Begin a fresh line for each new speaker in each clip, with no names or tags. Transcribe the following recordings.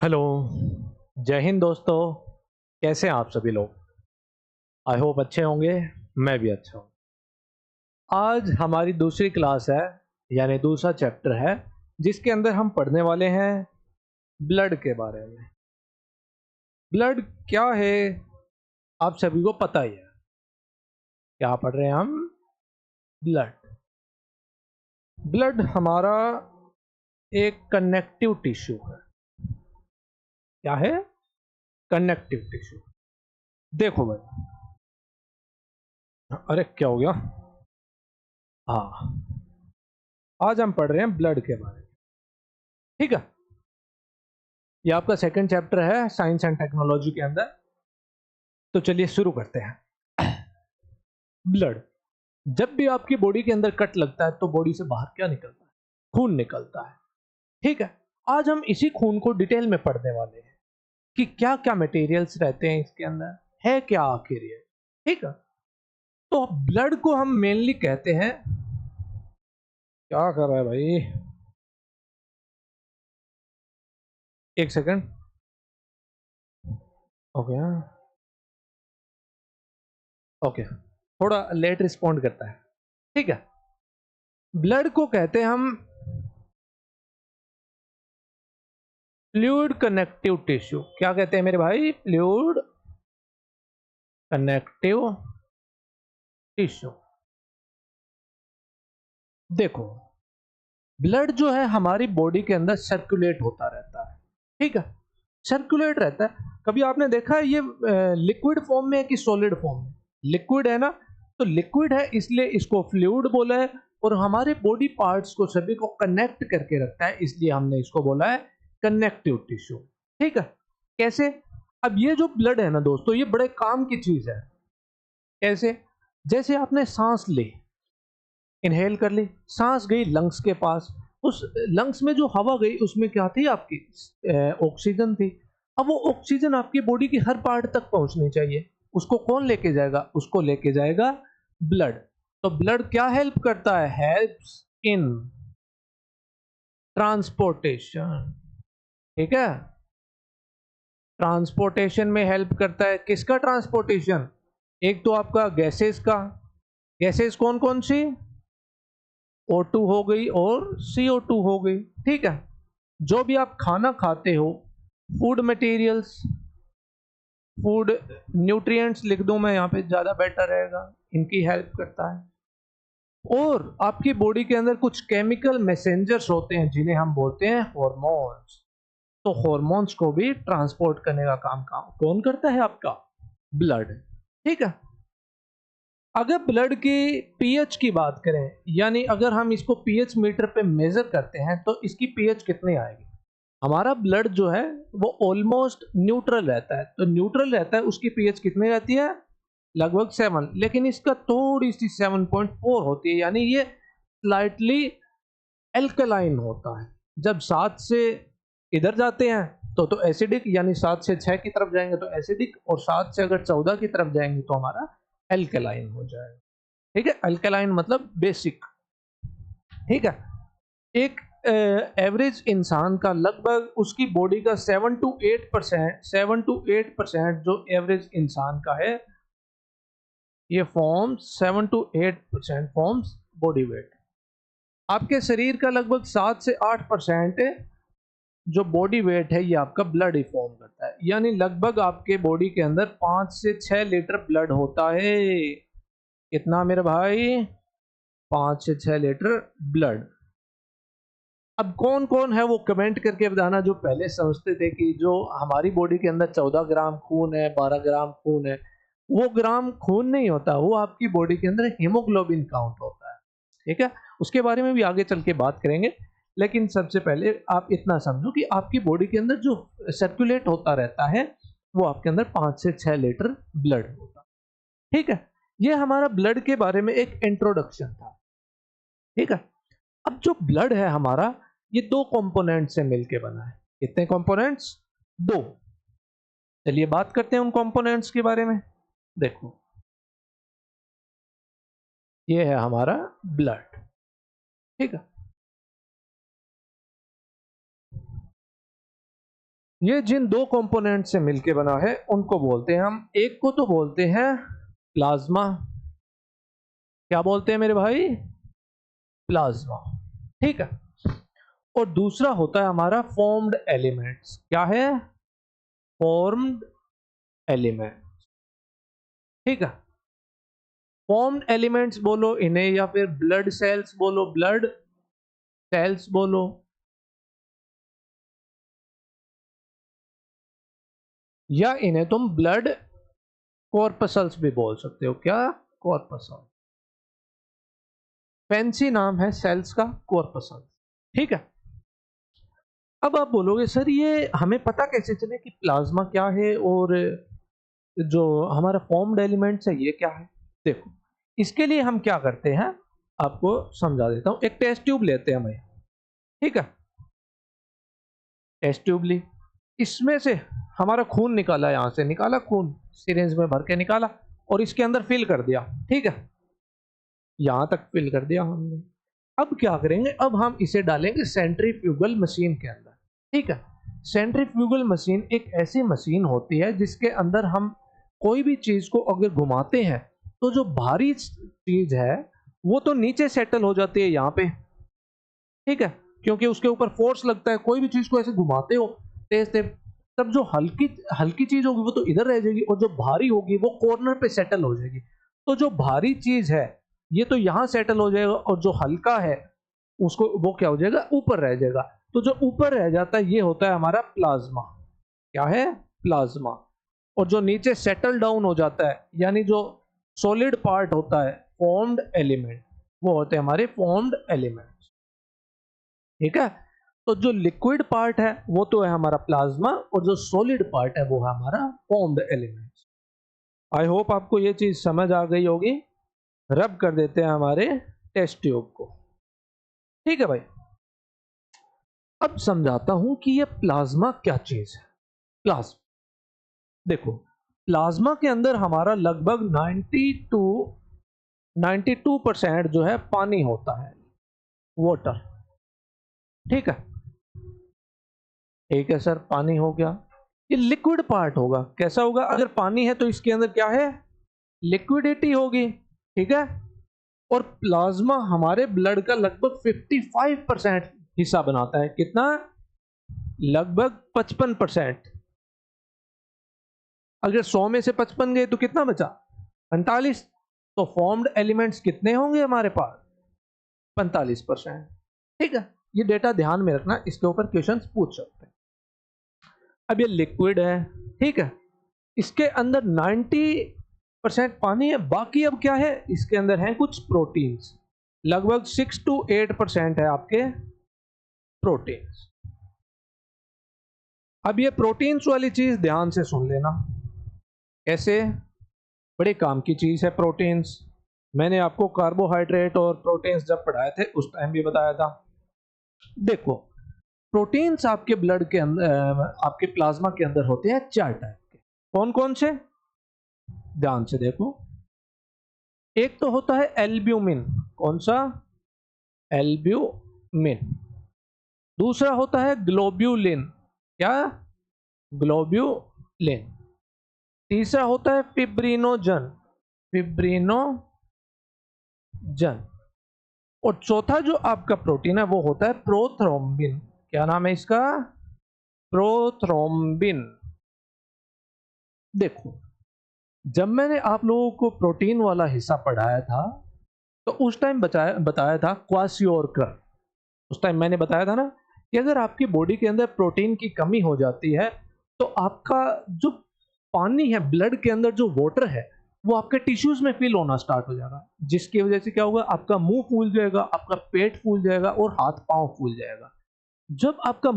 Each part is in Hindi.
हेलो, जय हिंद दोस्तों। कैसे हैं आप सभी लोग? आई होप अच्छे होंगे। मैं भी अच्छा हूँ। आज हमारी दूसरी क्लास है, यानी दूसरा चैप्टर है, जिसके अंदर हम पढ़ने वाले हैं ब्लड के बारे में। ब्लड क्या है, आप सभी को पता ही है। क्या पढ़ रहे हैं हम? ब्लड। ब्लड हमारा एक कनेक्टिव टिश्यू है। क्या है? Connective tissue. देखो भाई, अरे क्या हो गया? हाँ, आज हम पढ़ रहे हैं ब्लड के बारे में। ठीक है, ये आपका सेकंड चैप्टर है साइंस एंड टेक्नोलॉजी के अंदर। तो चलिए शुरू करते हैं। ब्लड। जब भी आपकी बॉडी के अंदर कट लगता है तो बॉडी से बाहर क्या निकलता है? खून निकलता है। ठीक है, आज हम इसी खून को डिटेल में पढ़ने वाले हैं कि क्या क्या मटेरियल्स रहते हैं इसके अंदर, है क्या आखिर ये। ठीक है, तो ब्लड को हम मेनली कहते हैं, क्या कर रहा है भाई? एक सेकंड। ओके, ओके, थोड़ा लेट रिस्पॉन्ड करता है। ठीक है, ब्लड को कहते हैं हम फ्लूइड कनेक्टिव टिश्यू। क्या कहते हैं मेरे भाई? Fluid connective tissue. देखो, ब्लड जो है हमारी बॉडी के अंदर सर्कुलेट होता रहता है। ठीक है, सर्कुलेट रहता है। कभी आपने देखा है ये लिक्विड फॉर्म में है कि सॉलिड फॉर्म में? लिक्विड है ना, तो लिक्विड है इसलिए इसको फ्लूइड बोला है। और हमारे बॉडी पार्ट्स को सभी को कनेक्ट करके रखता है, इसलिए हमने इसको बोला है कनेक्टिव टिश्यू। ठीक है, कैसे? अब ये जो ब्लड है ना दोस्तों, ये बड़े काम की चीज है। कैसे? जैसे आपने सांस ली, इनहेल कर ली, सांस गई लंग्स के पास, उस लंग्स में जो हवा गई उसमें क्या थी आपकी? ऑक्सीजन थी। अब वो ऑक्सीजन आपकी बॉडी की हर पार्ट तक पहुंचनी चाहिए। उसको कौन लेके जाएगा? उसको लेके जाएगा ब्लड। तो ब्लड क्या हेल्प करता है? Helps in transportation. ठीक है, ट्रांसपोर्टेशन में हेल्प करता है। किसका ट्रांसपोर्टेशन? एक तो आपका गैसेस का। गैसेस कौन कौन सी? O2 हो गई और CO2 हो गई। ठीक है, जो भी आप खाना खाते हो, फूड मटेरियल्स, फूड न्यूट्रिएंट्स लिख दूं मैं यहाँ पे, ज़्यादा बेटर रहेगा, इनकी हेल्प करता है। और आपकी बॉडी के अंदर कुछ केमिकल मैसेंजर्स होते हैं जिन्हें हम बोलते हैं हॉर्मोन्स। तो हॉर्मोन्स को भी ट्रांसपोर्ट करने का काम कौन करता है? आपका ब्लड। ठीक है, अगर ब्लड की पीएच की बात करें, यानी अगर हम इसको पीएच मीटर पे मेजर करते हैं तो इसकी पीएच कितनी आएगी? हमारा ब्लड जो है वो ऑलमोस्ट न्यूट्रल रहता है। तो न्यूट्रल रहता है, उसकी पीएच कितनी रहती है? लगभग 7। लेकिन इसका थोड़ी सी 7.4 होती है, यानी ये स्लाइटली एल्कलाइन होता है। जब 7 से इधर जाते हैं तो एसिडिक, यानी 7 से 6 की तरफ जाएंगे तो एसिडिक, और 7 से अगर 14 की तरफ जाएंगे तो हमारा एल्कलाइन हो जाएगा। ठीक है, अल्कलाइन मतलब बेसिक। ठीक है, एक एवरेज इंसान का लगभग उसकी बॉडी का 7 टू 8% जो एवरेज इंसान का है, ये forms 7 to 8% forms body weight. आपके शरीर का लगभग 7 से 8% जो बॉडी वेट है ये आपका ब्लड ही फॉर्म करता है। यानी लगभग आपके बॉडी के अंदर 5 से 6 लीटर ब्लड होता है। कितना मेरे भाई? 5 से 6 लीटर ब्लड। अब कौन कौन है वो कमेंट करके बताना जो पहले समझते थे कि जो हमारी बॉडी के अंदर 14 ग्राम खून है, 12 ग्राम खून है। वो ग्राम खून नहीं होता, वो आपकी बॉडी के अंदर हीमोग्लोबिन काउंट होता है। ठीक है, उसके बारे में भी आगे चल के बात करेंगे। लेकिन सबसे पहले आप इतना समझो कि आपकी बॉडी के अंदर जो सर्कुलेट होता रहता है वो आपके अंदर 5 से 6 लीटर ब्लड होता है। ठीक है, ये हमारा ब्लड के बारे में एक इंट्रोडक्शन था। ठीक है, अब जो ब्लड है हमारा, ये दो कंपोनेंट से मिलके बना है। कितने कंपोनेंट्स? दो। चलिए बात करते हैं उन कंपोनेंट्स के बारे में। देखो, ये है हमारा ब्लड। ठीक है, ये जिन दो कंपोनेंट से मिलके बना है उनको बोलते हैं हम, एक को तो बोलते हैं प्लाज्मा। क्या बोलते हैं मेरे भाई? प्लाज्मा। ठीक है। और दूसरा होता है हमारा फॉर्म्ड एलिमेंट्स। क्या है? Formed element. ठीक है। फॉर्म्ड एलिमेंट्स बोलो इन्हें, या फिर ब्लड सेल्स बोलो, ब्लड सेल्स बोलो, या इन्हें तुम ब्लड कॉर्पसल्स भी बोल सकते हो। क्या? कॉर्पसल। फैंसी नाम है सेल्स का, कॉर्पसल। ठीक है। अब आप बोलोगे सर ये हमें पता कैसे चले कि प्लाज्मा क्या है और जो हमारा फॉर्म्ड एलिमेंट्स है ये क्या है? देखो, इसके लिए हम क्या करते हैं आपको समझा देता हूं। एक टेस्ट ट्यूब लेते हैं हम। ठीक है। टेस्ट ट्यूब ली, इसमें से हमारा खून निकाला, यहां से निकाला खून, सिरिंज में भर के निकाला और इसके अंदर फिल कर दिया। ठीक है। यहां तक फिल कर दिया हमने। अब क्या करेंगे? अब हम इसे डालेंगे सेंट्रीफ्यूगल मशीन के अंदर। ठीक है। सेंट्रीफ्यूगल मशीन एक ऐसी मशीन होती है जिसके अंदर हम कोई भी चीज को अगर घुमाते हैं तो जो भारी चीज है वो तो नीचे सेटल हो जाती है यहाँ पे। ठीक है। क्योंकि उसके ऊपर फोर्स लगता है। कोई भी चीज को ऐसे घुमाते हो तेज तेज, तब जो हल्की हल्की चीज होगी वो तो इधर रह जाएगी और जो भारी होगी वो कॉर्नर पे सेटल हो जाएगी। तो जो भारी चीज है ये तो यहां सेटल हो जाएगा और जो हल्का है उसको वो क्या हो जाएगा? ऊपर रह जाएगा। तो जो ऊपर रह जाता है ये होता है हमारा प्लाज्मा। क्या है? प्लाज्मा। और जो नीचे सेटल डाउन हो जाता है यानी जो सॉलिड पार्ट होता है, फॉर्म्ड एलिमेंट, वो होते हैं हमारे फॉर्म्ड एलिमेंट। ठीक है। तो जो लिक्विड पार्ट है वो तो है हमारा प्लाज्मा और जो सॉलिड पार्ट है वो है हमारा फॉर्म्ड एलिमेंट्स। आई होप आपको ये चीज समझ आ गई होगी। रब कर देते हैं हमारे टेस्ट ट्यूब को। ठीक है भाई। अब समझाता हूं कि ये प्लाज्मा क्या चीज है। प्लाज्मा, देखो, प्लाज्मा के अंदर हमारा लगभग 92% जो है पानी होता है, वाटर। ठीक है। ठीक है सर, पानी हो गया। ये लिक्विड पार्ट होगा। कैसा होगा? अगर पानी है तो इसके अंदर क्या है? लिक्विडिटी होगी। ठीक है। और प्लाज्मा हमारे ब्लड का लगभग 55% हिस्सा बनाता है। कितना? लगभग 55%। अगर 100 में से 55 गए तो कितना बचा? 45। तो फॉर्म्ड एलिमेंट्स कितने होंगे हमारे पास? 45%। ठीक है। ये डेटा ध्यान में रखना, इसके ऊपर क्वेश्चंस पूछ सकते हैं। अब ये लिक्विड है। ठीक है। इसके अंदर 90% पानी है। बाकी अब क्या है? इसके अंदर है कुछ प्रोटीन्स। लगभग 6 to 8% है आपके प्रोटीन्स। अब ये प्रोटीन्स वाली चीज ध्यान से सुन लेना। कैसे? बड़े काम की चीज है प्रोटीन्स। मैंने आपको कार्बोहाइड्रेट और प्रोटीन्स जब पढ़ाए थे उस टाइम भी बताया था। देखो, प्रोटीन्स आपके ब्लड के अंदर, आपके प्लाज्मा के अंदर होते हैं 4 टाइप के। कौन कौन से? ध्यान से देखो। एक तो होता है एल्ब्यूमिन। कौन सा? एल्ब्यूमिन। दूसरा होता है ग्लोब्यूलिन। क्या? ग्लोब्यूलिन। तीसरा होता है फिब्रिनोजन। फिब्रिनोजन। और चौथा जो आपका प्रोटीन है वो होता है प्रोथ्रोम्बिन। क्या नाम है इसका? प्रोथ्रोम्बिन। देखो, जब मैंने आप लोगों को प्रोटीन वाला हिस्सा पढ़ाया था तो उस टाइम बताया था क्वासियोरकर। उस टाइम मैंने बताया था ना कि अगर आपकी बॉडी के अंदर प्रोटीन की कमी हो जाती है तो आपका जो पानी है, ब्लड के अंदर जो वाटर है, वो आपके टिश्यूज में फिल होना स्टार्ट हो जाएगा। जिसकी वजह से क्या होगा? आपका मुंह फूल जाएगा, आपका पेट फूल जाएगा और हाथ पांव फूल जाएगा। जब आपका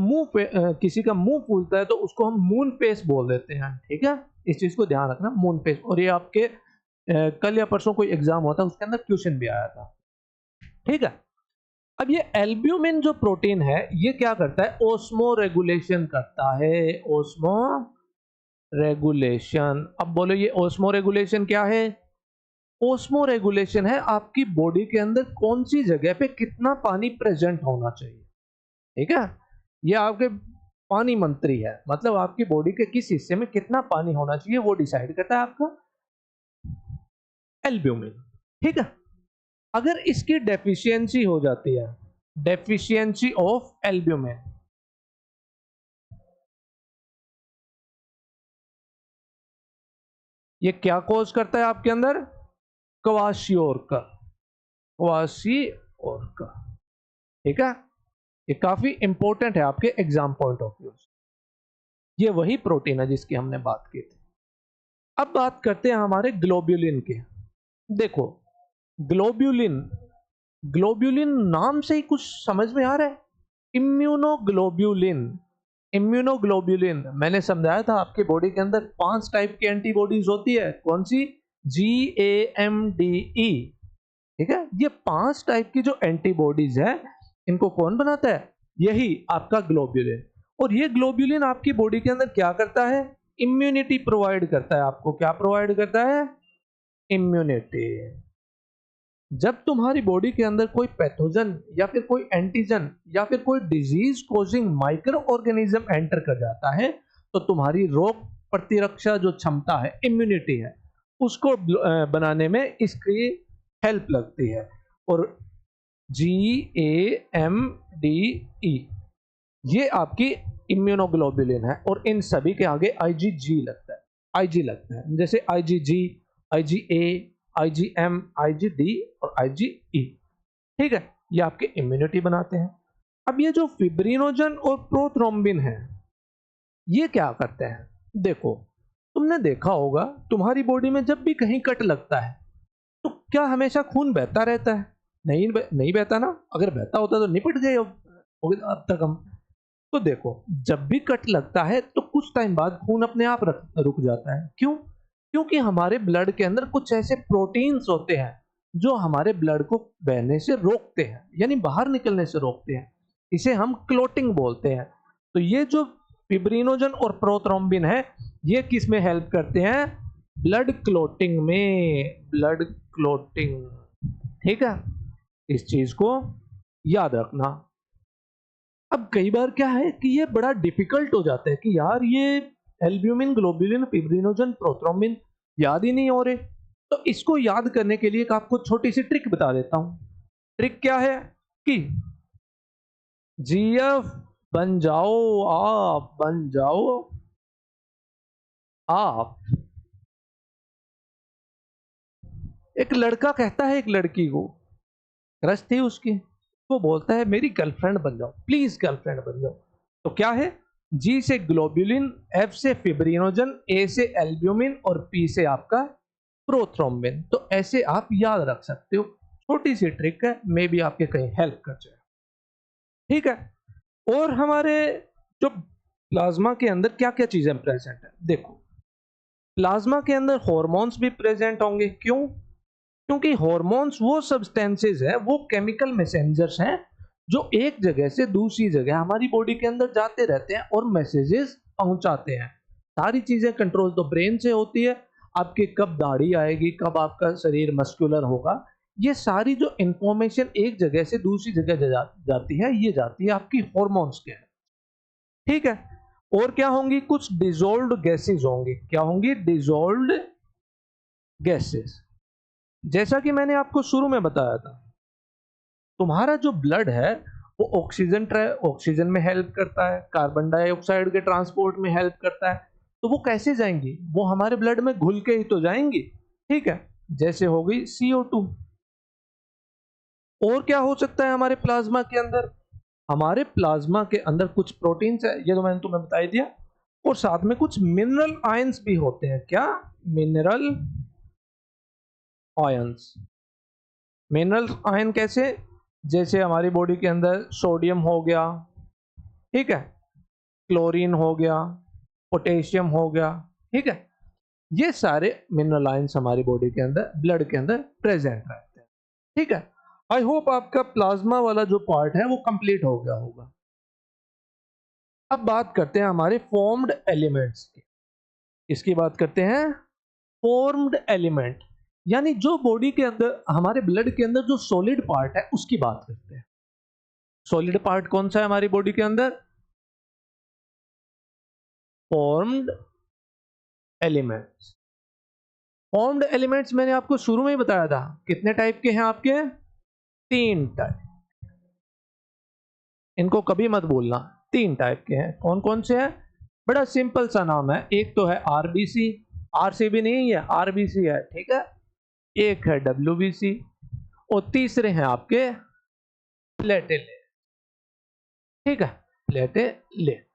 किसी का मुंह फूलता है तो उसको हम मून फेस बोल देते हैं। ठीक है। इस चीज को ध्यान रखना, मून फेस। और ये आपके कल या परसों कोई एग्जाम हुआ था उसके अंदर क्वेश्चन भी आया था। ठीक है। अब ये एल्ब्यूमिन जो प्रोटीन है ये क्या करता है? ओस्मो रेगुलेशन करता है। Osmo regulation. अब बोलो ये ओस्मो रेगुलेशन क्या है? ओस्मो रेगुलेशन है आपकी बॉडी के अंदर कौन सी जगह पे कितना पानी प्रेजेंट होना चाहिए। ठीक है। ये आपके पानी मंत्री है, मतलब आपकी बॉडी के किस हिस्से में कितना पानी होना चाहिए वो डिसाइड करता है आपका एल्ब्यूमिन। ठीक है, अगर इसकी डेफिशिएंसी हो जाती है, डेफिशिएंसी ऑफ एल्ब्यूमिन, ये क्या कॉज करता है आपके अंदर? क्वाशियोरका, क्वाशियोरका। ठीक है, ये काफी इंपॉर्टेंट है आपके एग्जाम पॉइंट ऑफ व्यू से। ये वही प्रोटीन है जिसकी हमने बात की थी। अब बात करते हैं हमारे ग्लोब्यूलिन के। देखो ग्लोब्यूलिन, ग्लोब्यूलिन नाम से ही कुछ समझ में आ रहा है, इम्यूनोग्लोब्यूलिन। इम्यूनोग्लोब्यूलिन मैंने समझाया था आपके बॉडी के अंदर 5 टाइप की एंटीबॉडीज होती है, कौन सी? GAMDE। ठीक है, ये 5 टाइप की जो एंटीबॉडीज है इनको कौन बनाता है? यही आपका ग्लोब्यूलिन। और ये ग्लोब्यूलिन आपकी बॉडी के अंदर क्या करता है? इम्यूनिटी प्रोवाइड करता है आपको। क्या प्रोवाइड करता है? इम्यूनिटी। जब तुम्हारी बॉडी के अंदर कोई पैथोजन या फिर कोई एंटीजन या फिर कोई disease causing micro organism enter कर जाता है तो तुम्हारी रोग प्रतिरक्षा जो क्षमता है, इम्यूनिटी है, उसको बनाने में इसकी हेल्प लगती है। और GAMDE ये आपकी इम्यूनोग्लोबुलिन है और इन सभी के आगे IgG लगता है, IG लगता है, जैसे IgG, IgA, IgM, IgD और IgE। ठीक है, ये आपके इम्यूनिटी बनाते हैं। अब ये जो फिब्रिनोजन और प्रोथ्रोम्बिन है ये क्या करते हैं? देखो तुमने देखा होगा तुम्हारी बॉडी में जब भी कहीं कट लगता है तो क्या हमेशा खून बहता रहता है? नहीं बहता ना। अगर बहता होता तो निपट गए अब तक हम। तो देखो जब भी कट लगता है तो कुछ टाइम बाद खून अपने आप रुक जाता है। क्यों? क्योंकि हमारे ब्लड के अंदर कुछ ऐसे प्रोटीन्स होते हैं जो हमारे ब्लड को बहने से रोकते हैं, यानी बाहर निकलने से रोकते हैं। इसे हम क्लोटिंग बोलते हैं। तो ये जो फिब्रिनोजन और प्रोथ्रोम्बिन है ये किस में हेल्प करते हैं? ब्लड क्लोटिंग में, ब्लड क्लोटिंग। ठीक है, इस चीज को याद रखना। अब कई बार क्या है कि ये बड़ा डिफिकल्ट हो जाता है कि यार ये एल्ब्यूमिन, ग्लोब्यूलिन, फिब्रिनोजन, प्रोथ्रोम्बिन याद ही नहीं हो रहे। तो इसको याद करने के लिए एक आपको छोटी सी ट्रिक बता देता हूं। ट्रिक क्या है कि GF बन जाओ आप, बन जाओ आप। एक लड़का कहता है एक लड़की को, क्रश थी उसकी, वो बोलता है मेरी गर्लफ्रेंड बन जाओ, प्लीज गर्लफ्रेंड बन जाओ। तो क्या है? G से ग्लोब्यूलिन, F से फिब्रिनोजन, A से एल्ब्यूमिन और P से आपका प्रोथ्रोम्बिन। तो ऐसे आप याद रख सकते हो, छोटी सी ट्रिक है, मे बी आपके कहीं हेल्प कर जाए। ठीक है, और हमारे जो प्लाज्मा के अंदर क्या क्या चीजें प्रेजेंट है? देखो प्लाज्मा के अंदर हॉर्मोन्स भी प्रेजेंट होंगे। क्यों? क्योंकि हॉर्मोन्स वो सब्सटेंसेस है, वो केमिकल मैसेंजर्स हैं जो एक जगह से दूसरी जगह हमारी बॉडी के अंदर जाते रहते हैं और मैसेजेस पहुंचाते हैं। सारी चीजें कंट्रोल तो ब्रेन से होती है। आपकी कब दाढ़ी आएगी, कब आपका शरीर मस्कुलर होगा, ये सारी जो इंफॉर्मेशन एक जगह से दूसरी जगह जाती है, ये जाती है आपकी हॉर्मोन्स के। ठीक है, और क्या होंगी? कुछ डिसॉल्व्ड गैसेस होंगी। क्या होंगी? Dissolved gases. जैसा कि मैंने आपको शुरू में बताया था, तुम्हारा जो ब्लड है वो ऑक्सीजन में हेल्प करता है, कार्बन डाइऑक्साइड के ट्रांसपोर्ट में हेल्प करता है। तो वो कैसे जाएंगी? वो हमारे ब्लड में घुल के ही तो जाएंगी। ठीक है, जैसे हो गई CO2। और क्या हो सकता है हमारे प्लाज्मा के अंदर? हमारे प्लाज्मा के अंदर कुछ प्रोटीन्स है, ये तो मैंने तुम्हें बता ही दिया, और साथ में कुछ मिनरल आयंस भी होते हैं। क्या? Mineral ions. मिनरल आयन कैसे? जैसे हमारी बॉडी के अंदर सोडियम हो गया, ठीक है, क्लोरीन हो गया, पोटेशियम हो गया। ठीक है, ये सारे मिनरल आयंस हमारी बॉडी के अंदर, ब्लड के अंदर प्रेजेंट रहते हैं। ठीक है, आई होप आपका प्लाज्मा वाला जो पार्ट है वो कंप्लीट हो गया होगा। अब बात करते हैं हमारे फॉर्म्ड एलिमेंट्स की। इसकी बात करते हैं फॉर्म्ड एलिमेंट, यानी जो बॉडी के अंदर, हमारे ब्लड के अंदर जो सॉलिड पार्ट है उसकी बात करते हैं। सॉलिड पार्ट कौन सा है हमारी बॉडी के अंदर? Formed elements. फॉर्म्ड एलिमेंट्स मैंने आपको शुरू में ही बताया था, कितने टाइप के हैं आपके? 3 टाइप। इनको कभी मत भूलना, 3 टाइप के हैं। कौन कौन से हैं? बड़ा सिंपल सा नाम है। एक तो है आरबीसी, आरसीबी नहीं है, आरबीसी है, ठीक है। एक है डब्ल्यूबीसी और तीसरे हैं आपके प्लेटेलेट, ठीक है, प्लेटेलेट।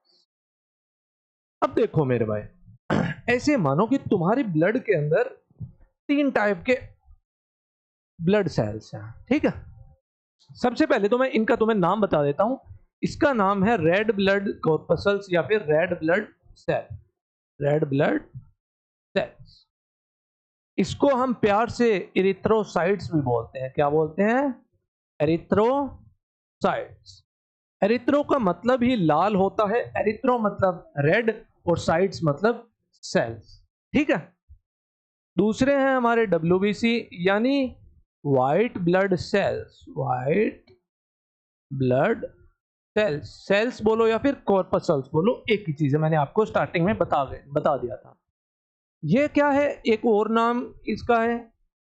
अब देखो मेरे भाई, ऐसे मानो कि तुम्हारी ब्लड के अंदर 3 टाइप के ब्लड सेल्स हैं, ठीक है। सबसे पहले तो मैं इनका तुम्हें नाम बता देता हूं। इसका नाम है रेड ब्लड कॉर्पसल्स या फिर red blood cell, red blood cells. इसको हम प्यार से एरिथ्रोसाइट्स भी बोलते हैं। क्या बोलते हैं? एरिथ्रोसाइट्स। एरिथ्रो का मतलब ही लाल होता है, एरिथ्रो मतलब रेड और साइट्स मतलब सेल्स, ठीक है। दूसरे हैं हमारे डब्ल्यूबीसी यानी white blood cells, white blood cells. Cells बोलो या फिर कॉर्पसल्स बोलो, एक ही चीज है, मैंने आपको स्टार्टिंग में बता दिया था। ये क्या है? एक और नाम इसका है।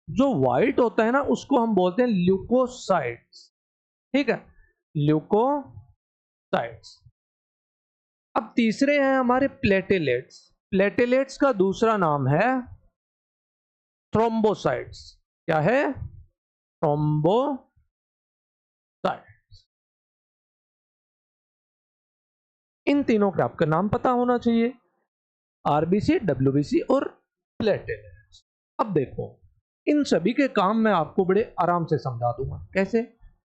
जो व्हाइट होता है ना, उसको हम बोलते हैं ल्यूकोसाइट्स, ठीक है, ल्यूकोसाइट्स। अब तीसरे हैं हमारे प्लेटेलेट्स। प्लेटेलेट्स का दूसरा नाम है थ्रोम्बोसाइट्स। क्या है? थ्रोम्बोसाइट्स। इन तीनों का आपका नाम पता होना चाहिए, आरबीसी, डब्ल्यूबीसी और प्लेटेलेट्स। अब देखो, इन सभी के काम मैं आपको बड़े आराम से समझा दूंगा। कैसे?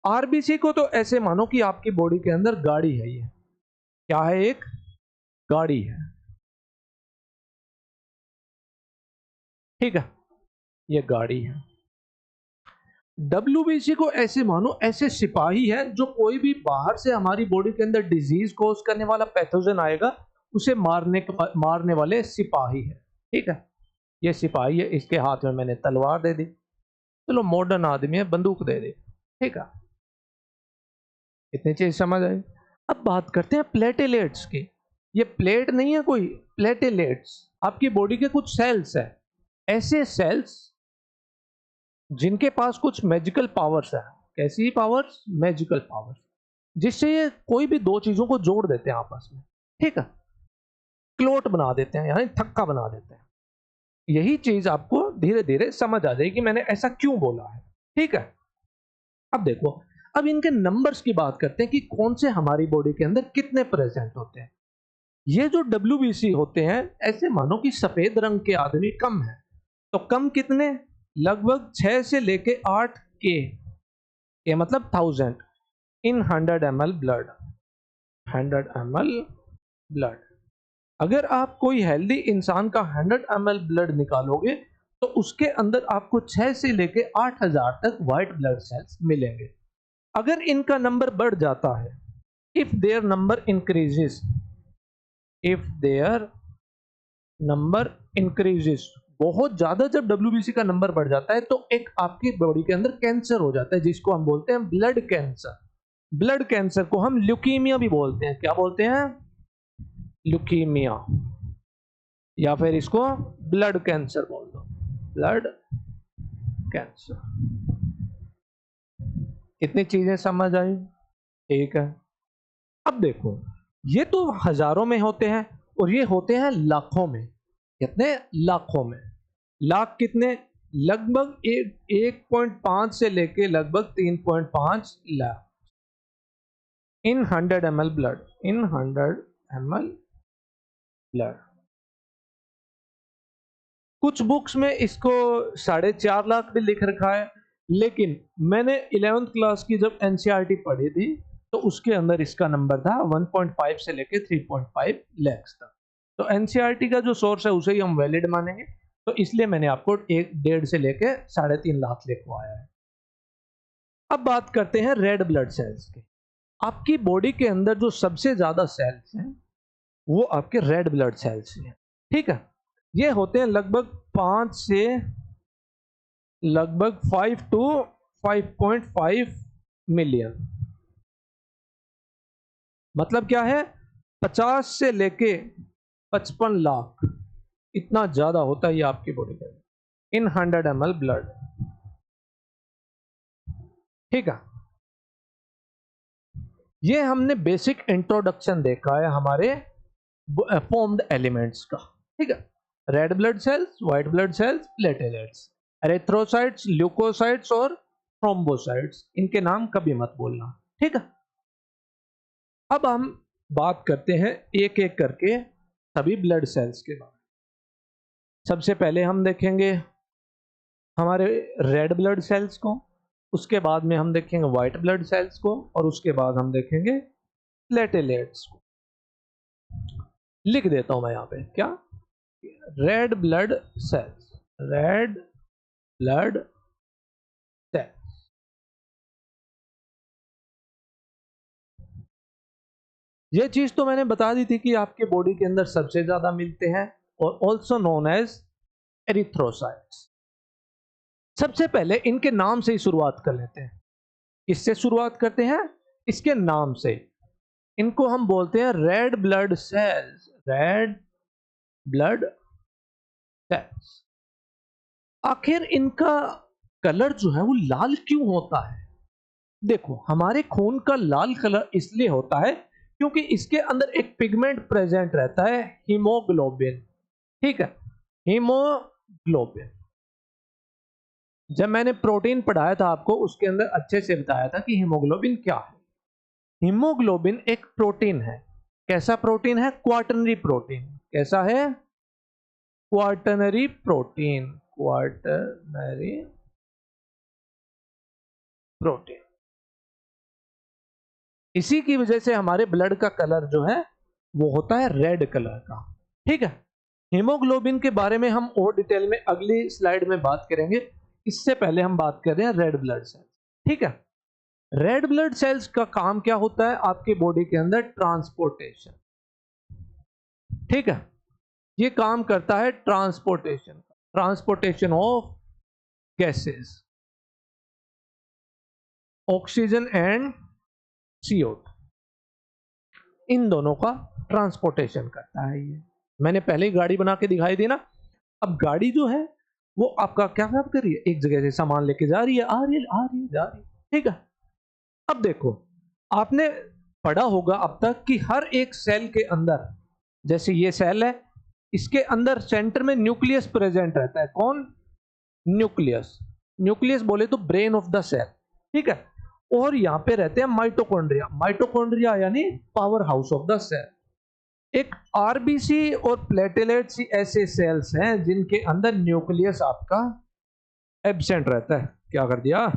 आरबीसी को तो ऐसे मानो कि आपकी बॉडी के अंदर गाड़ी है। ये क्या है? एक गाड़ी है, ठीक है, ये गाड़ी है। डब्ल्यूबीसी को ऐसे मानो ऐसे सिपाही है, जो कोई भी बाहर से हमारी बॉडी के अंदर डिजीज कॉज करने वाला पैथोजन आएगा, उसे मारने वाले सिपाही है, ठीक है। ये सिपाही है, इसके हाथ में मैंने तलवार दे दी, चलो मॉडर्न आदमी है, बंदूक दे दी, ठीक है। इतनी चीज समझ आई। अब बात करते हैं प्लेटेलेट्स की। ये प्लेट नहीं है कोई, प्लेटेलेट्स आपकी बॉडी के कुछ सेल्स है, ऐसे सेल्स जिनके पास कुछ मैजिकल पावर्स है। कैसी पावर्स? मैजिकल पावर्स, जिससे ये कोई भी दो चीजों को जोड़ देते हैं आपस में, ठीक है, क्लोट बना देते हैं, यानी थक्का बना देते हैं। यही चीज आपको धीरे धीरे समझ आ जाएगी मैंने ऐसा क्यों बोला है, ठीक है। अब देखो, अब इनके नंबर्स की बात करते हैं कि कौन से हमारी बॉडी के अंदर कितने प्रेजेंट होते हैं। ये जो डब्ल्यूबीसी होते हैं, ऐसे मानो कि सफेद रंग के आदमी कम है। तो कम कितने? लगभग 6 से लेके 8 के मतलब 1000 इन 100 ml ब्लड, 100 ml ब्लड। अगर आप कोई हेल्दी इंसान का 100 ml ब्लड निकालोगे तो उसके अंदर आपको 6 से लेके 8000 तक व्हाइट ब्लड सेल्स मिलेंगे। अगर इनका नंबर बढ़ जाता है, if their number increases, if their number increases, बहुत ज्यादा जब डब्ल्यूबीसी का नंबर बढ़ जाता है तो एक आपकी बॉडी के अंदर कैंसर हो जाता है, जिसको हम बोलते हैं ब्लड कैंसर। ब्लड कैंसर को हम ल्यूकीमिया भी बोलते हैं। क्या बोलते हैं? ल्यूकीमिया, या फिर इसको ब्लड कैंसर बोल दो, ब्लड कैंसर। इतनी चीजें समझ आई, ठीक है। अब देखो, ये तो हजारों में होते हैं और ये होते हैं लाखों में। कितने? लाखों में। लाख कितने? लगभग 1.5 से लेके लगभग 3.5 लाख इन 100 ml ब्लड, इन 100 ml ब्लड। कुछ बुक्स में इसको 4.5 लाख भी लिख रखा है, लेकिन मैंने 11th क्लास की जब एनसीईआरटी पढ़ी थी तो उसके अंदर इसका नंबर था 1.5 से लेके 3.5 लाख तक। तो एनसीईआरटी का जो सोर्स है उसे ही हम वैलिड मानेंगे, तो इसलिए मैंने आपको 1.5 से लेके 3.5 लाख लिखवाया है। अब बात करते हैं रेड ब्लड सेल्स की। आपकी बॉडी के अंदर जो सबसे ज्यादा सेल्स हैं वो आपके रेड ब्लड सेल्स हैं, ठीक है। ये होते हैं लगभग 5 से लगभग 5 to 5.5 मिलियन। मतलब क्या है? 50 से लेके 55 लाख, इतना ज्यादा होता है ये आपकी बॉडी के अंदर इन 100 ml ब्लड। ठीक है, ये हमने बेसिक इंट्रोडक्शन देखा है हमारे फॉर्म्ड एलिमेंट्स का। ठीक है, red blood cells, white blood cells, platelets, erythrocytes, leukocytes और थ्रोम्बोसाइट्स, इनके नाम कभी मत बोलना। ठीक है, अब हम बात करते हैं एक एक करके सभी ब्लड सेल्स के बारे में। सबसे पहले हम देखेंगे हमारे रेड ब्लड सेल्स को, उसके बाद में हम देखेंगे व्हाइट ब्लड सेल्स को, और उसके बाद हम देखेंगे प्लेटलेट्स को। लिख देता हूं मैं यहां पे क्या, red blood sales, red blood sales. ये चीज तो मैंने बता दी थी कि आपके बॉडी के अंदर सबसे ज्यादा मिलते हैं, और ऑल्सो नोन एज एरिथ्रोसाइट्स। सबसे पहले इनके नाम से ही शुरुआत कर लेते हैं। किससे शुरुआत करते हैं? इसके नाम से। इनको हम बोलते हैं red blood sales, red blood sales. आखिर इनका कलर जो है वो लाल क्यों होता है? देखो, हमारे खून का लाल कलर इसलिए होता है क्योंकि इसके अंदर एक पिगमेंट प्रेजेंट रहता है, हीमोग्लोबिन। ठीक है, हीमोग्लोबिन। जब मैंने प्रोटीन पढ़ाया था आपको, उसके अंदर अच्छे से बताया था कि हीमोग्लोबिन क्या है। हीमोग्लोबिन एक प्रोटीन है। कैसा प्रोटीन है? Quaternary protein. कैसा है? Quaternary protein, quaternary protein. इसी की वजह से हमारे ब्लड का कलर जो है वो होता है रेड कलर का। ठीक है, हीमोग्लोबिन के बारे में हम और डिटेल में अगली स्लाइड में बात करेंगे। इससे पहले हम बात कर रहे हैं रेड ब्लड सेल्स। ठीक है, रेड ब्लड सेल्स का काम क्या होता है आपकी बॉडी के अंदर? ट्रांसपोर्टेशन। ठीक है, ये काम करता है transportation, transportation of gases, oxygen and CO2, इन दोनों का ट्रांसपोर्टेशन करता है ये। मैंने पहले ही गाड़ी बना के दिखाई दी ना। अब गाड़ी जो है वो आपका क्या काम कर रही है? एक जगह से सामान लेके जा रही है, आ रही है, आ रही है, जा रही है। ठीक है, अब देखो, आपने पढ़ा होगा अब तक कि हर एक सेल के अंदर, जैसे ये सेल है, इसके अंदर सेंटर में न्यूक्लियस प्रेजेंट रहता है। कौन? न्यूक्लियस। न्यूक्लियस बोले तो ब्रेन ऑफ द सेल। ठीक है, और यहां पे रहते हैं माइटोकॉन्ड्रिया। माइटोकॉन्ड्रिया यानी power house of the cell. एक आरबीसी और प्लेटलेट्स ऐसे सेल्स हैं जिनके अंदर न्यूक्लियस आपका एब्सेंट रहता है। क्या कर दिया?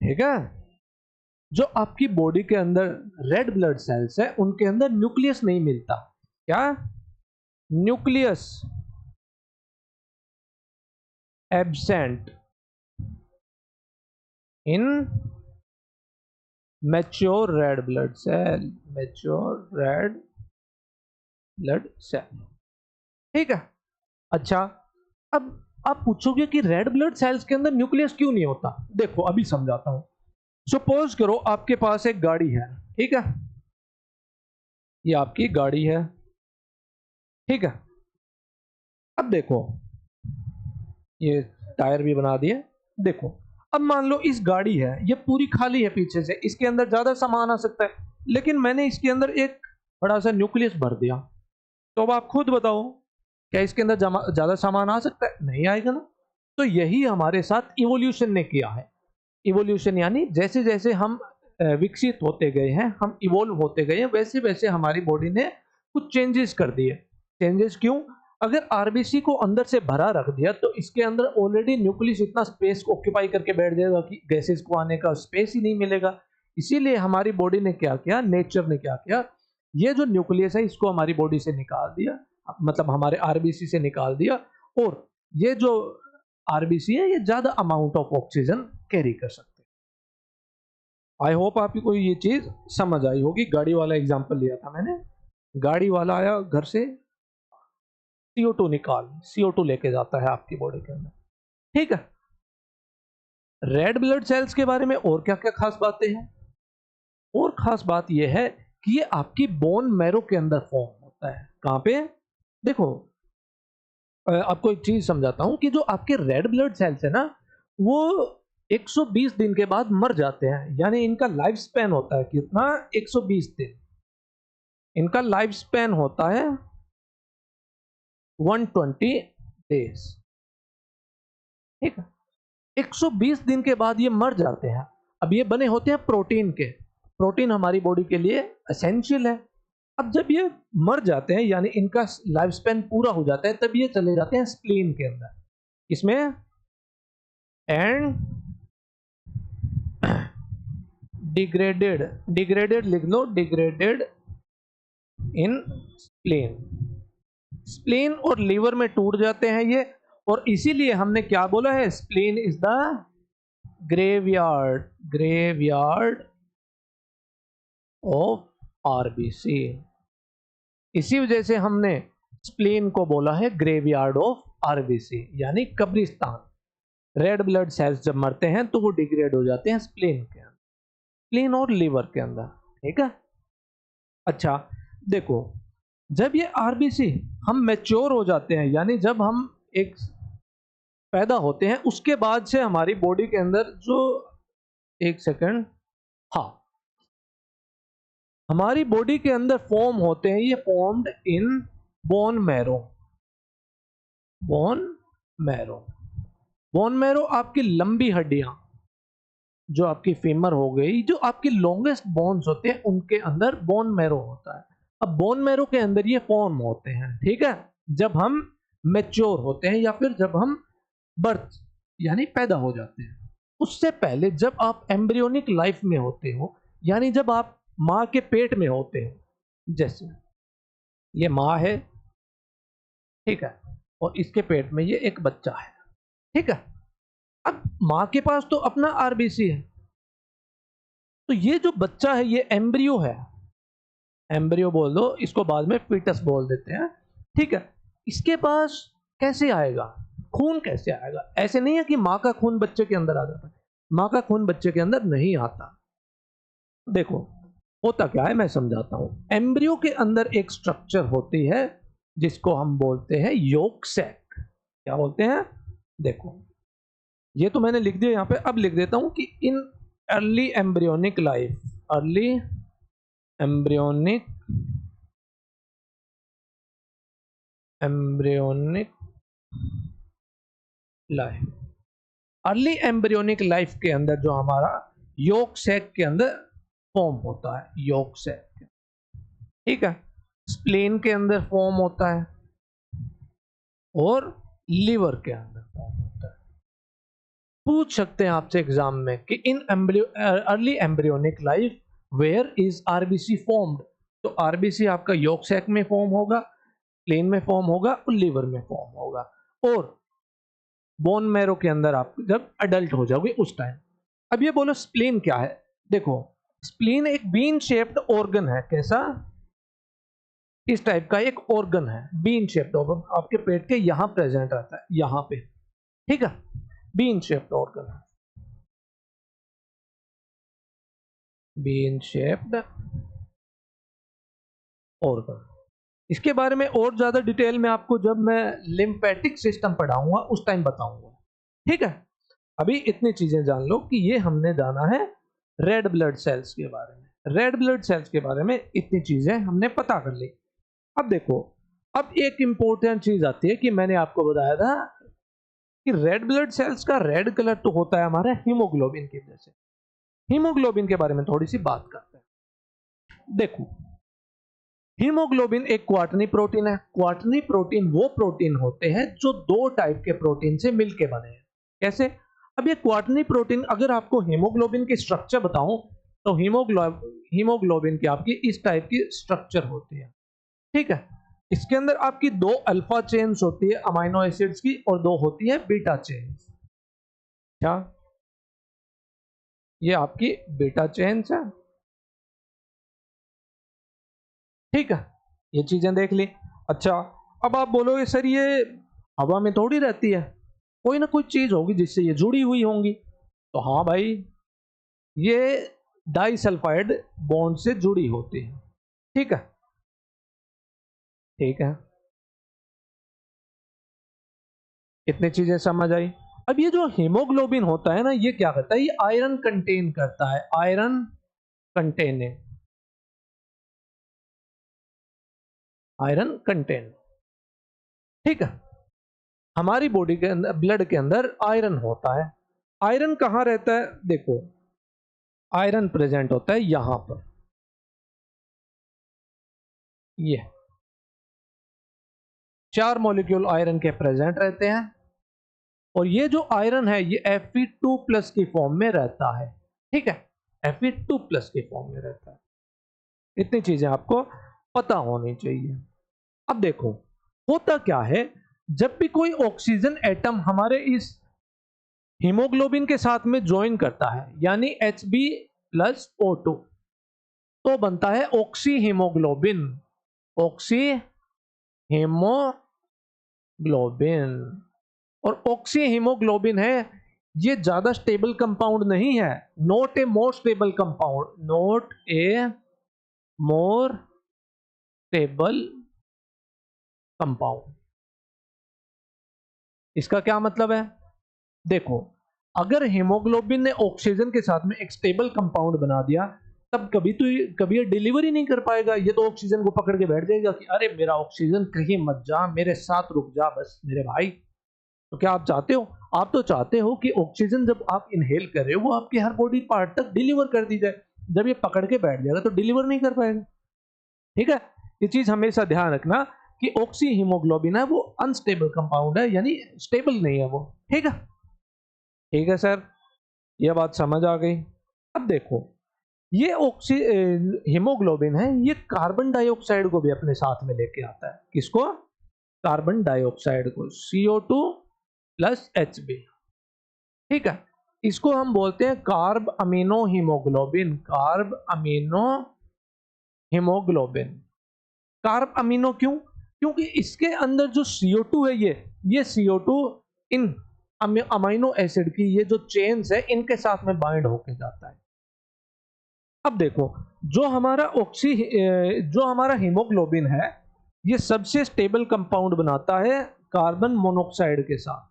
ठीक है, जो आपकी बॉडी के अंदर रेड ब्लड सेल्स है उनके अंदर न्यूक्लियस नहीं मिलता। क्या? Nucleus absent in mature red blood cell, mature red blood cell. ठीक है, अच्छा, अब आप पूछोगे कि रेड ब्लड सेल्स के अंदर न्यूक्लियस क्यों नहीं होता? देखो, अभी समझाता हूं। सपोज करो आपके पास एक गाड़ी है। ठीक है, ये आपकी गाड़ी है। ठीक है, अब देखो, ये टायर भी बना दिए। देखो, अब मान लो इस गाड़ी है, ये पूरी खाली है पीछे से, इसके अंदर ज्यादा सामान आ सकता है, लेकिन मैंने इसके अंदर एक बड़ा सा न्यूक्लियस भर दिया। तो अब आप खुद बताओ, क्या इसके अंदर ज्यादा सामान आ सकता है? नहीं आएगा ना। तो यही हमारे साथ इवोल्यूशन ने किया है। इवोल्यूशन यानी जैसे जैसे हम विकसित होते गए हैं, हम इवोल्व होते गए हैं, वैसे वैसे हमारी बॉडी ने कुछ चेंजेस कर दिए। चेंजेस क्यों? अगर आरबीसी को अंदर से भरा रख दिया तो इसके अंदर ऑलरेडी न्यूक्लियस इतना स्पेस ऑक्यूपाई करके बैठ जाएगा कि गैसेस को आने का स्पेस ही नहीं मिलेगा। इसीलिए हमारी बॉडी ने क्या किया, नेचर ने क्या किया, ये जो न्यूक्लियस है इसको हमारी बॉडी से निकाल दिया, मतलब हमारे आरबीसी से निकाल दिया, और ये जो आरबीसी है ये ज्यादा अमाउंट ऑफ ऑक्सीजन कैरी कर सकते हैं। आई होप आपको ये चीज समझ आई होगी। गाड़ी वाला एग्जांपल लिया था मैंने। गाड़ी वाला आया घर से, CO2 निकाल, CO2 लेके जाता है आपकी बॉडी के अंदर। ठीक है, रेड ब्लड सेल्स के बारे में और क्या क्या खास बातें हैं? और खास बात यह है कि ये आपकी बोन मैरो के अंदर फॉर्म होता है। कहाँ पे? देखो आपको एक चीज समझाता हूं कि जो आपके रेड ब्लड सेल्स है ना, वो 120 दिन के बाद मर जाते हैं, यानी इनका लाइफ स्पैन होता है कितना? 120 दिन। इनका लाइफ स्पैन होता है 120 डेज। ठीक है, 120 दिन के बाद ये मर जाते हैं। अब ये बने होते हैं प्रोटीन के। प्रोटीन हमारी बॉडी के लिए एसेंशियल है। अब जब ये मर जाते हैं, यानी इनका लाइफ स्पैन पूरा हो जाता है, तब ये चले जाते हैं स्प्लीन के अंदर। इसमें एंड डिग्रेडेड, डिग्रेडेड लिख लो, डिग्रेडेड इन स्प्लीन। स्प्लीन और लीवर में टूट जाते हैं ये, और इसीलिए हमने क्या बोला है? Spleen is the graveyard, graveyard of RBC. इसी वजह से हमने स्प्लीन को बोला है ग्रेवयार्ड ऑफ आरबीसी, यानी कब्रिस्तान। रेड ब्लड सेल्स जब मरते हैं तो वो डिग्रेड हो जाते हैं स्प्लीन के अंदर, स्प्लीन और लीवर के अंदर। ठीक है, अच्छा देखो, जब ये आरबीसी हम मैच्योर हो जाते हैं, यानी जब हम एक पैदा होते हैं, उसके बाद से हमारी बॉडी के अंदर जो, एक सेकंड, हाँ, हमारी बॉडी के अंदर फॉर्म होते हैं, ये formed in bone marrow. Bone marrow, bone marrow आपकी लंबी हड्डियां, जो आपकी फीमर हो गई, जो आपकी लॉन्गेस्ट बोन्स होते हैं, उनके अंदर बोन मैरो होता है। अब बोन मैरो के अंदर ये फॉर्म होते हैं, ठीक है, जब हम मैच्योर होते हैं या फिर जब हम बर्थ यानी पैदा हो जाते हैं। उससे पहले जब आप एम्ब्रियोनिक लाइफ में होते हो, यानी जब आप माँ के पेट में होते हो, जैसे ये माँ है, ठीक है, और इसके पेट में ये एक बच्चा है, ठीक है। अब माँ के पास तो अपना आरबीसी है, तो ये जो बच्चा है ये एम्ब्रियो है, एम्ब्रियो बोल दो इसको, बाद में फीटस बोल देते हैं, ठीक है। इसके पास कैसे आएगा खून? कैसे आएगा? ऐसे नहीं है कि माँ का खून बच्चे के अंदर आ जाता है, माँ का खून बच्चे के अंदर नहीं आता। देखो होता क्या है, मैं समझाता हूं। एम्ब्रियो के अंदर एक स्ट्रक्चर होती है जिसको हम बोलते हैं योक सैक। क्या बोलते हैं? देखो ये तो मैंने लिख दिया यहां पे, अब लिख देता हूं कि in early embryonic life, early embryonic, embryonic life, early embryonic life के अंदर जो हमारा योक सैक के अंदर फॉर्म होता है, योक सैक, ठीक है, स्प्लेन के अंदर फॉर्म होता है और लीवर के अंदर फॉर्म होता है। पूछ सकते हैं आपसे एग्जाम में कि in early embryonic life where is RBC formed? तो आरबीसी आपका योक सैक में फॉर्म होगा, प्लेन में फॉर्म होगा और लीवर में फॉर्म होगा, और बोन मैरो के अंदर आप जब अडल्ट हो जाओगे उस टाइम। अब ये बोलो स्प्लीन क्या है? देखो स्प्लीन एक बीन शेप्ड ऑर्गन है। कैसा? इस टाइप का एक ऑर्गन है, बीन शेप्ड ऑर्गन, आपके पेट के यहां प्रेजेंट रहता है, यहां पे, ठीक है, बीन शेप्ड ऑर्गन है, बीन शेप्ड ऑर्गन। इसके बारे में और ज्यादा डिटेल में आपको जब मैं लिम्फेटिक सिस्टम पढ़ाऊंगा उस टाइम बताऊंगा, ठीक है। अभी इतनी चीजें जान लो कि ये हमने जाना है रेड ब्लड सेल्स के बारे में। रेड ब्लड सेल्स के बारे में इतनी चीजें हमने पता कर ली। अब देखो, अब एक इंपॉर्टेंट चीज आती है कि मैंने आपको बताया था कि रेड ब्लड सेल्स का रेड कलर तो होता है हमारा हीमोग्लोबिन की वजह से। हीमोग्लोबिन के बारे में थोड़ी सी बात करते हैं। देखो हीमोग्लोबिन एक क्वार्टरनी प्रोटीन है। क्वार्टरनी प्रोटीन वो प्रोटीन होते हैं जो दो टाइप के प्रोटीन से मिलके बने हैं। कैसे? अब ये क्वार्टरनी प्रोटीन, अगर आपको हीमोग्लोबिन की स्ट्रक्चर बताऊं तो हीमोग्लोबिन की आपकी इस टाइप की स्ट्रक्चर होती है, ठीक है। इसके अंदर आपकी दो अल्फा चेन्स होती है अमाइनो एसिड्स की, और दो होती है बीटा चेन्स। क्या? ये आपकी बीटा चेन्स है, ठीक है, ये चीजें देख ली। अच्छा अब आप बोलोगे सर ये हवा में थोड़ी रहती है, कोई ना कोई चीज होगी जिससे ये जुड़ी हुई होंगी। तो हाँ भाई, ये डाइसल्फाइड बॉन्ड से जुड़ी होती है, ठीक है, ठीक है, इतनी चीजें समझ आई। अब ये जो हीमोग्लोबिन होता है ना, ये क्या करता है, ये आयरन कंटेन करता है, आयरन कंटेनिंग, आयरन कंटेन, ठीक है। हमारी बॉडी के अंदर, ब्लड के अंदर आयरन होता है। आयरन कहाँ रहता है, देखो आयरन प्रेजेंट होता है यहां पर, ये 4 मॉलिक्यूल आयरन के प्रेजेंट रहते हैं। और ये जो आयरन है ये Fe2+ की फॉर्म में रहता है, ठीक है, Fe2+ की फॉर्म में रहता है। इतनी चीजें आपको पता होनी चाहिए। अब देखो होता क्या है, जब भी कोई ऑक्सीजन एटम हमारे इस हीमोग्लोबिन के साथ में ज्वाइन करता है, यानी Hb+O2, तो बनता है ऑक्सी हीमोग्लोबिन, ऑक्सी हीमोग्लोबिन। और ऑक्सी हीमोग्लोबिन है, ये ज्यादा स्टेबल कंपाउंड नहीं है, not a more stable compound, not a more stable compound. इसका क्या मतलब है, देखो अगर हीमोग्लोबिन ने ऑक्सीजन के साथ में एक स्टेबल कंपाउंड बना दिया, तब कभी ये डिलीवरी नहीं कर पाएगा। ये तो ऑक्सीजन को पकड़ के बैठ जाएगा कि अरे मेरा ऑक्सीजन कहीं मत जा, मेरे साथ रुक जा बस मेरे भाई। तो क्या आप चाहते हो, आप तो चाहते हो कि ऑक्सीजन जब आप इनहेल कर रहे हो वो आपके हर बॉडी पार्ट तक डिलीवर कर दी जाए। जब ये पकड़ के बैठ जाएगा तो डिलीवर नहीं कर पाएगा, ठीक है। ये चीज हमेशा ध्यान रखना कि ऑक्सी हीमोग्लोबिन है वो अनस्टेबल कंपाउंड है, यानी स्टेबल नहीं है वो, ठीक है। ठीक है सर, ये बात समझ आ गई। अब देखो ये हीमोग्लोबिन है, ये कार्बन डाइऑक्साइड को भी अपने साथ में लेके आता है। किसको, कार्बन डाइऑक्साइड को, CO2+Hb, ठीक है। इसको हम बोलते हैं carb amino haemoglobin, carb amino haemoglobin. Carb amino क्यों, क्योंकि इसके अंदर जो CO2 है, ये CO2 इन अमीनो एसिड की ये जो चेन्स है इनके साथ में बाइंड होके जाता है। अब देखो जो हमारा हीमोग्लोबिन है, ये सबसे स्टेबल कंपाउंड बनाता है कार्बन मोनोऑक्साइड के साथ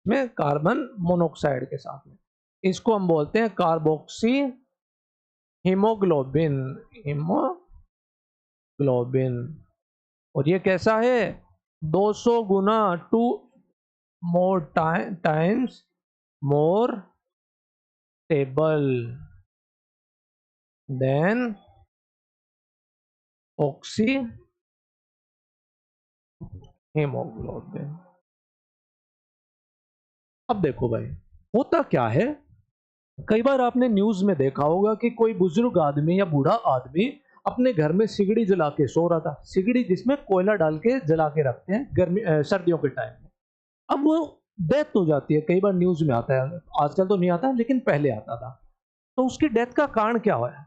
में, कार्बन मोनोऑक्साइड के साथ में। इसको हम बोलते हैं कार्बोक्सी हीमोग्लोबिन, हीमोग्लोबिन। और ये कैसा है, 200 गुना 2 more times more stable then oxy haemoglobin. अब देखो भाई होता क्या है, कई बार आपने न्यूज में देखा होगा कि कोई बुजुर्ग आदमी या बूढ़ा आदमी अपने घर में सिगड़ी जला के सो रहा था, सिगड़ी जिसमें कोयला डाल के जला के रखते हैं सर्दियों के टाइम में। अब वो डेथ हो जाती है, कई बार न्यूज में आता है, आजकल तो नहीं आता लेकिन पहले आता था। तो उसकी डेथ का कारण क्या हुआ है,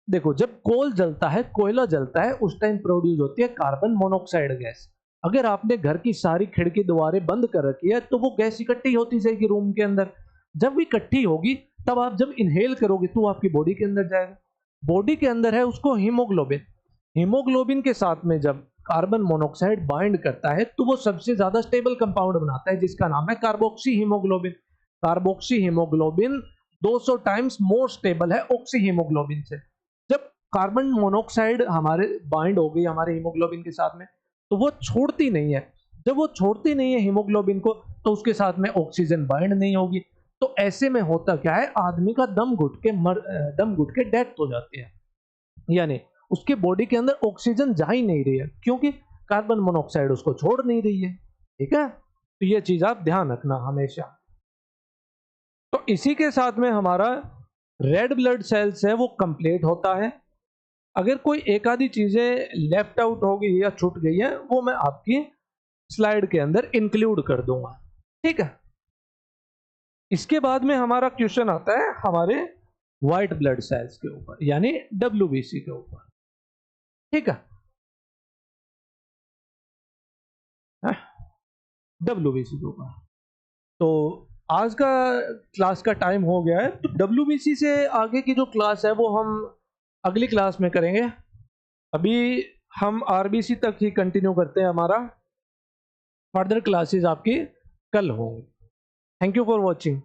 देखो जब कोल जलता है, कोयला जलता है, उस टाइम प्रोड्यूस होती है कार्बन मोनोऑक्साइड गैस। अगर आपने घर की सारी खिड़की दीवारें बंद कर रखी है तो वो गैस इकट्ठी होती जाएगी रूम के अंदर। जब भी इकट्ठी होगी तब आप जब इनहेल करोगे तो आपकी बॉडी के अंदर जाएगा। बॉडी के अंदर है उसको हीमोग्लोबिन, हीमोग्लोबिन के साथ में जब कार्बन मोनोऑक्साइड बाइंड करता है तो वो सबसे ज्यादा स्टेबल कंपाउंड बनाता है जिसका नाम है carboxy haemoglobin. Carboxy haemoglobin 200 times more stable है ऑक्सी हीमोग्लोबिन से। जब कार्बन मोनोऑक्साइड हमारे बाइंड हो गई हमारे हीमोग्लोबिन के साथ में, तो वो छोड़ती नहीं है। जब वो छोड़ती नहीं है हीमोग्लोबिन को, तो उसके साथ में ऑक्सीजन बाइंड नहीं होगी। तो ऐसे में होता क्या है, आदमी का दम घुट के डेथ हो जाती है, यानी उसके बॉडी के अंदर ऑक्सीजन जा ही नहीं रही है क्योंकि कार्बन मोनोऑक्साइड उसको छोड़ नहीं रही है, ठीक है। तो ये चीज आप ध्यान रखना हमेशा। तो इसी के साथ में हमारा रेड ब्लड सेल्स है वो कंप्लीट होता है। अगर कोई एक आधी चीजें लेफ्ट आउट हो गई या छूट गई है वो मैं आपकी स्लाइड के अंदर इंक्लूड कर दूंगा, ठीक है। इसके बाद में हमारा क्वेश्चन आता है हमारे व्हाइट ब्लड सेल्स के ऊपर, यानी WBC के ऊपर, ठीक है। WBC के ऊपर तो आज का क्लास का टाइम हो गया है, तो WBC से आगे की जो क्लास है वो हम अगली क्लास में करेंगे। अभी हम आरबीसी तक ही कंटिन्यू करते हैं, हमारा फर्दर क्लासेस आपकी कल होंगी। Thank you for watching.